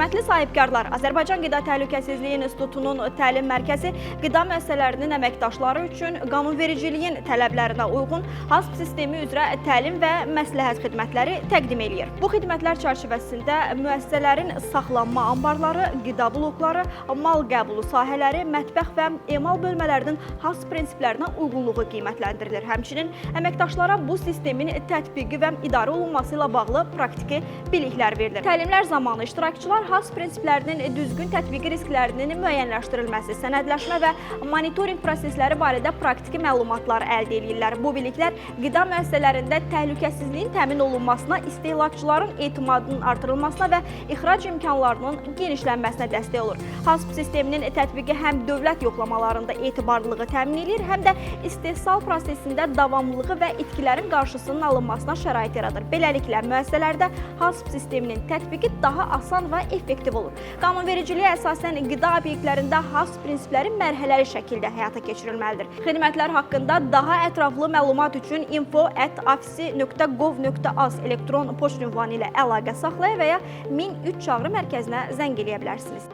Hörmətli sahibkarlar, Azərbaycan Qida Təhlükəsizliyi İnstitutunun təlim mərkəzi qida müəssisələrinin əməkdaşları üçün qanunvericiliyin tələblərinə uyğun HASP sistemi üzrə təlim və məsləhət xidmətləri təqdim edir. Bu xidmətlər çərçivəsində müəssisələrin saxlanma anbarları, qida blokları, mal qəbulu sahələri, mətbəx və emal bölmələrinin HASP prinsiplərinə uyğunluğu qiymətləndirilir. Həmçinin əməkdaşlara bu sistemin tətbiqi və idarə olunması ilə bağlı praktiki biliklər verilir. Təlimlər zamanı iştirakçılar HASP prinsiplərinin düzgün tətbiqi risklərinin müəyyənləşdirilməsi, sənədləşmə və monitorinq prosesləri barədə praktiki məlumatlar əldə edirlər. Bu biliklər qida müəssisələrində təhlükəsizliyin təmin olunmasına, istehlakçıların etimadının artırılmasına və ixrac imkanlarının genişlənməsinə dəstək olur. HASP sisteminin tətbiqi həm dövlət yoxlamalarında etibarlılığı təmin edir, həm də istehsal prosesində davamlılığı və itkilərin qarşısının alınmasına şərait yaradır. Beləliklə, müəssisələrdə HASP sisteminin tətbiqi daha asan və effektiv olur. Qanunvericiliyə əsasən qida obyektlərində HASP prinsipləri mərhələli şəkildə həyata keçirilməlidir. Xidmətlər haqqında daha ətraflı məlumat üçün info@afsi.gov.az elektron poçt ünvanı ilə əlaqə saxlaya və ya 1003 çağrı mərkəzinə zəng eləyə bilərsiniz.